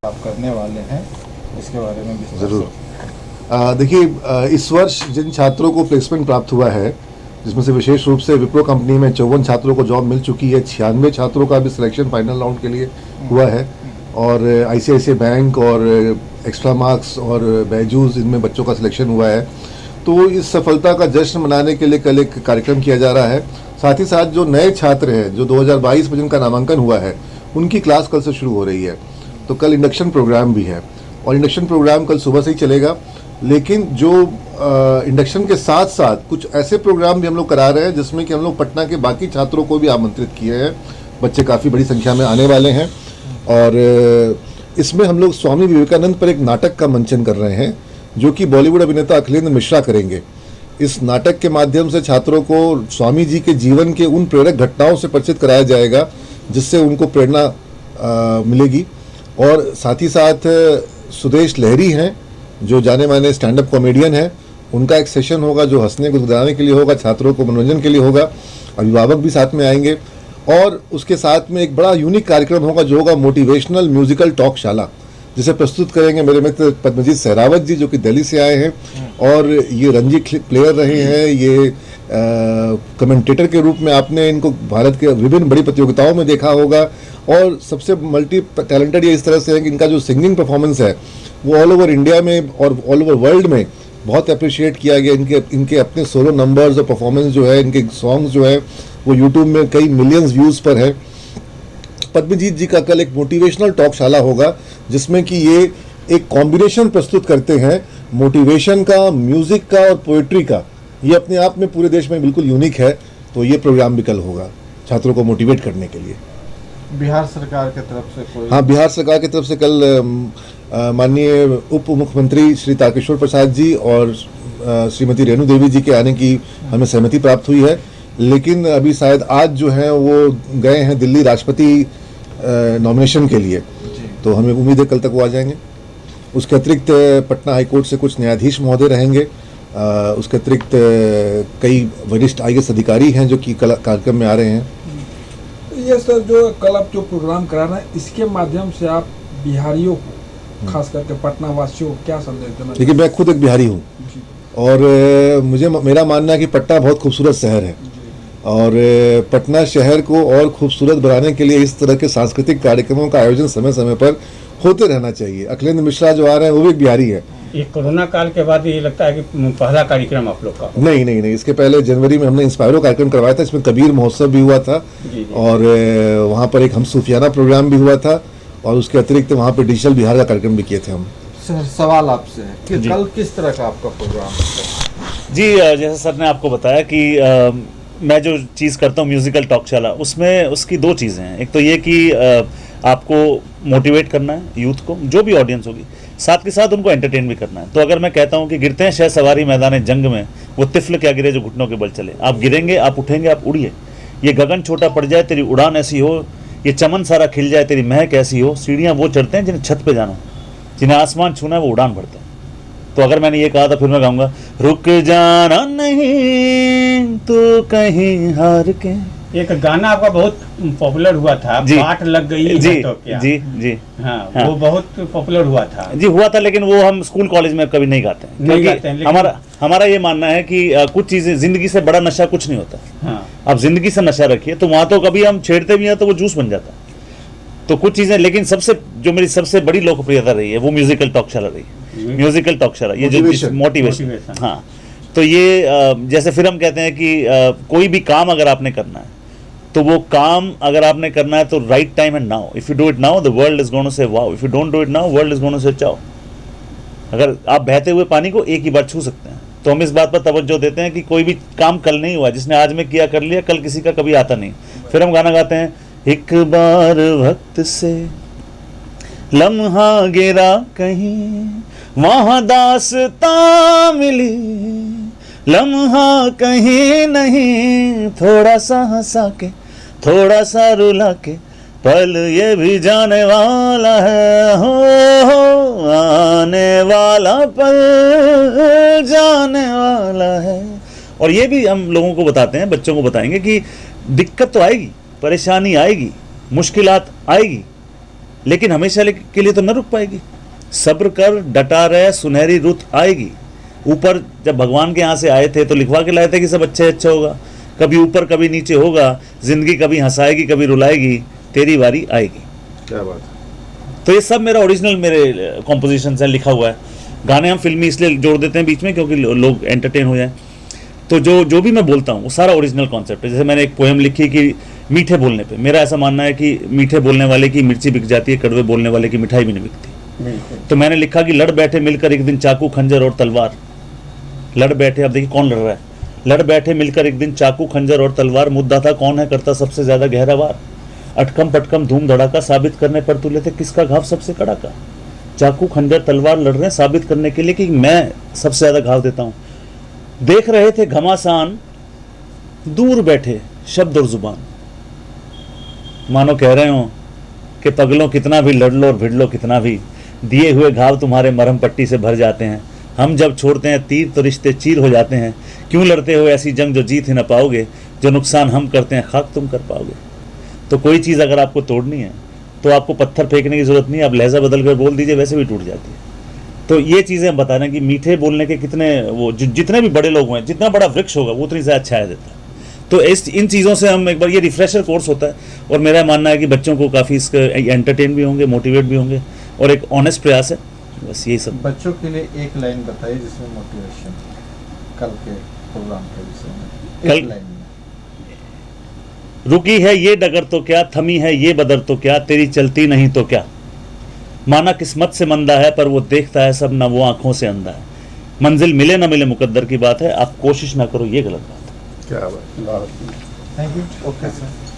आप करने वाले हैं, इसके बारे में विस्तार से। ज़रूर। देखिए, इस वर्ष जिन छात्रों को प्लेसमेंट प्राप्त हुआ है, जिसमें से विशेष रूप से विप्रो कंपनी में 54 छात्रों को जॉब मिल चुकी है, 96 छात्रों का भी सिलेक्शन फाइनल राउंड के लिए हुआ है, और ICICI बैंक और एक्स्ट्रा मार्क्स और बैजूस, इनमें बच्चों का सिलेक्शन हुआ है। तो इस सफलता का जश्न मनाने के लिए कल एक कार्यक्रम किया जा रहा है। साथ ही साथ जो नए छात्र हैं, जो 2022 में जिनका नामांकन हुआ है, उनकी क्लास कल से शुरू हो रही है। तो कल इंडक्शन प्रोग्राम भी है, और इंडक्शन प्रोग्राम कल सुबह से ही चलेगा। लेकिन जो इंडक्शन के साथ साथ कुछ ऐसे प्रोग्राम भी हम लोग करा रहे हैं जिसमें कि हम लोग पटना के बाकी छात्रों को भी आमंत्रित किए हैं। बच्चे काफ़ी बड़ी संख्या में आने वाले हैं, और इसमें हम लोग स्वामी विवेकानंद पर एक नाटक का मंचन कर रहे हैं, जो कि बॉलीवुड अभिनेता अखिलेंद्र मिश्रा करेंगे। इस नाटक के माध्यम से छात्रों को स्वामी जी के जीवन के उन प्रेरक घटनाओं से परिचित कराया जाएगा जिससे उनको प्रेरणा मिलेगी। और साथ ही साथ सुदेश लहरी हैं, जो जाने माने स्टैंड अप कॉमेडियन हैं, उनका एक सेशन होगा जो हंसने को गुदगुदाने के लिए होगा, छात्रों को मनोरंजन के लिए होगा। अभिभावक भी साथ में आएंगे, और उसके साथ में एक बड़ा यूनिक कार्यक्रम होगा जो होगा मोटिवेशनल म्यूजिकल टॉक शाला, जिसे प्रस्तुत करेंगे मेरे मित्र पद्मजीत सहरावत जी, जो कि दिल्ली से आए हैं, और ये रणजी प्लेयर रहे हैं। ये कमेंटेटर के रूप में आपने इनको भारत के विभिन्न बड़ी प्रतियोगिताओं में देखा होगा, और सबसे मल्टी टैलेंटेड ये इस तरह से है कि इनका जो सिंगिंग परफॉर्मेंस है वो ऑल ओवर इंडिया में और ऑल ओवर वर्ल्ड में बहुत अप्रिशिएट किया गया। इनके अपने सोलो नंबर्स और परफॉर्मेंस जो है, इनके सॉन्ग्स जो है वो यूट्यूब में कई मिलियंस व्यूज़ पर है। पद्मजीत जी का कल एक मोटिवेशनल टॉक शाला होगा, जिसमें कि ये एक कॉम्बिनेशन प्रस्तुत करते हैं मोटिवेशन का, म्यूज़िक का और पोइट्री का। ये अपने आप में पूरे देश में बिल्कुल यूनिक है। तो ये प्रोग्राम भी कल होगा छात्रों को मोटिवेट करने के लिए। बिहार सरकार की तरफ से कोई? हाँ, बिहार सरकार की तरफ से कल माननीय उप मुख्यमंत्री श्री तारकिशोर प्रसाद जी और श्रीमती रेणु देवी जी के आने की हमें सहमति प्राप्त हुई है। लेकिन अभी शायद आज जो है वो गए हैं दिल्ली राष्ट्रपति नॉमिनेशन के लिए, तो हमें उम्मीद है कल तक वो आ जाएंगे। उसके अतिरिक्त पटना हाईकोर्ट से कुछ न्यायाधीश महोदय रहेंगे। उसके अतिरिक्त कई वरिष्ठ IAS अधिकारी हैं जो कि कल कार्यक्रम में आ रहे हैं। ये सर, जो कल आप जो प्रोग्राम करा रहे हैं, इसके माध्यम से आप बिहारियों को, खास करके पटना वासियों को क्या संदेश देना? देखिए, मैं खुद एक बिहारी हूँ, और मेरा मानना है कि पटना बहुत खूबसूरत शहर है, और पटना शहर को और खूबसूरत बनाने के लिए इस तरह के सांस्कृतिक कार्यक्रमों का आयोजन समय समय पर होते रहना चाहिए। अखिलेंद्र मिश्रा जो आ रहे हैं वो भी एक बिहारी है। ये कोरोना काल के बाद ये लगता है कि पहला कार्यक्रम आप लोग का? नहीं, इसके पहले जनवरी में हमने इंस्पायरो कार्यक्रम करवाया था, इसमें कबीर महोत्सव भी हुआ था, और वहाँ पर एक हम सूफियाना प्रोग्राम भी हुआ था, और उसके अतिरिक्त वहाँ पर डिजिटल बिहार का कार्यक्रम भी किए थे हम। सर, सवाल आपसे है कि कल किस तरह का आपका प्रोग्राम है? जी, जैसा सर ने आपको बताया कि मैं जो चीज़ करता हूँ म्यूज़िकल टॉक शाला, उसमें उसकी दो चीज़ें हैं। एक तो ये कि आपको मोटिवेट करना है यूथ को, जो भी ऑडियंस होगी, साथ के साथ उनको एंटरटेन भी करना है। तो अगर मैं कहता हूँ कि गिरते हैं शह सवारी मैदान जंग में, वो तिफल क्या गिरे जो घुटनों के बल चले। आप गिरेंगे, आप उठेंगे, आप उड़िए। ये गगन छोटा पड़ जाए तेरी उड़ान ऐसी हो, ये चमन सारा खिल जाए तेरी महक ऐसी हो। सीढ़ियाँ वो चढ़ते हैं जिन्हें छत पे जाना, जिन्हें आसमान छूना है वो उड़ान भरते हैं। तो अगर मैंने ये कहा था, फिर मैं गाऊंगा, रुक जाना नहीं तो कहीं हार के। एक गाना आपका बहुत पॉपुलर हुआ था, बाट लग गई जी, तो क्या? जी हाँ, वो बहुत पॉपुलर हुआ था जी, हुआ था। लेकिन वो हम स्कूल कॉलेज में कभी नहीं गाते हैं, क्योंकि हमारा ये मानना है कि कुछ चीजें, जिंदगी से बड़ा नशा कुछ नहीं होता। हाँ। आप जिंदगी से नशा रखिए, तो वहां तो कभी हम छेड़ते भी हैं तो वो जूस बन जाता है। तो कुछ चीजें, लेकिन जो मेरी सबसे बड़ी लोकप्रियता रही है वो म्यूजिकल टॉक शाला रही है। म्यूजिकल टॉक शाला, ये जो मोटिवेशन, हाँ। तो ये जैसे फिर हम कहते हैं कि कोई भी काम अगर आपने करना है, तो वो काम अगर आपने करना है तो right time and now. If you do it now the world is gonna say wow, if you don't do it now world is gonna say चाओ। अगर आप बहते हुए पानी को एक ही बार छू सकते हैं, तो हम इस बात पर तवज्जो देते हैं कि कोई भी काम कल नहीं हुआ, जिसने आज में किया कर लिया, कल किसी का कभी आता नहीं। फिर हम गाना गाते हैं, एक बार वक्त से लम्हा गिरा कहीं, वहां दास्तां मिली, लम्हा कहीं नहीं, थोड़ा सा हंसा के, थोड़ा सा रुला के, पल ये भी जाने वाला है, हो आने वाला पल जाने वाला है। और ये भी हम लोगों को बताते हैं, बच्चों को बताएंगे कि दिक्कत तो आएगी, परेशानी आएगी, मुश्किलात आएगी, लेकिन हमेशा के लिए तो न रुक पाएगी। सब्र कर, डटा रहे, सुनहरी रुत आएगी। ऊपर जब भगवान के यहाँ से आए थे तो लिखवा के लाए थे कि सब अच्छा होगा, कभी ऊपर कभी नीचे होगा, जिंदगी कभी हंसाएगी कभी रुलाएगी, तेरी बारी आएगी। क्या बात है। तो ये सब मेरा ओरिजिनल मेरे कॉम्पोजिशन है, लिखा हुआ है। गाने हम फिल्मी इसलिए जोड़ देते हैं बीच में क्योंकि लोग एंटरटेन हो जाए। तो जो भी मैं बोलता हूँ वो सारा ओरिजिनल कॉन्सेप्ट है। जैसे मैंने एक पोएम लिखी कि मीठे बोलने पे, मेरा ऐसा मानना है कि मीठे बोलने वाले की मिर्ची बिक जाती है, कड़वे बोलने वाले की मिठाई भी नहीं बिकती। तो मैंने लिखा कि लड़ बैठे मिलकर एक दिन चाकू खंजर और तलवार, लड़ बैठे, अब देखिए कौन लड़ रहा है, लड़ बैठे मिलकर एक दिन चाकू खंजर और तलवार, मुद्दा था कौन है करता सबसे ज्यादा गहरा वार, अटकम पटकम धूम धड़ाका, साबित करने पर तुले थे किसका घाव सबसे कड़ा का। चाकू खंजर तलवार लड़ रहे हैं साबित करने के लिए कि मैं सबसे ज्यादा घाव देता हूं। देख रहे थे घमासान दूर बैठे शब्द और जुबान, मानो कह रहे हो कि पगलों कितना भी लड़ लो और भिड़ लो कितना भी, दिए हुए घाव तुम्हारे मरहम पट्टी से भर जाते हैं। हम जब छोड़ते हैं तीर तो रिश्ते चीर हो जाते हैं। क्यों लड़ते हो ऐसी जंग जो जीत ही ना पाओगे, जो नुकसान हम करते हैं खाक तुम कर पाओगे। तो कोई चीज़ अगर आपको तोड़नी है तो आपको पत्थर फेंकने की जरूरत नहीं है, आप लहजा बदल कर बोल दीजिए, वैसे भी टूट जाती है। तो ये चीज़ें हम बता रहे हैं कि मीठे बोलने के कितने वो जितने भी बड़े लोग हैं, जितना बड़ा वृक्ष होगा वो उतनी ज़्यादा छाया देता है। तो इन चीज़ों से हम एक बार, ये रिफ्रेशर कोर्स होता है और मेरा मानना है कि बच्चों को काफ़ी इसका एंटरटेन भी होंगे, मोटिवेट भी होंगे और एक ऑनेस्ट प्रयास है। बस यही सब। बच्चों के लिए एक लाइन बताइए जिसमें मोटिवेशन कल के प्रोग्राम के विषय में, एक लाइन में। रुकी है ये डगर तो क्या, थमी है ये बदर तो क्या, तेरी चलती नहीं तो क्या। माना किस्मत से मंदा है पर वो देखता है सब, ना वो आंखों से अंधा है। मंजिल मिले ना मिले मुकद्दर की बात है, आप कोशिश ना करो ये गलत बात है। क्या बात। Thank you. Okay sir.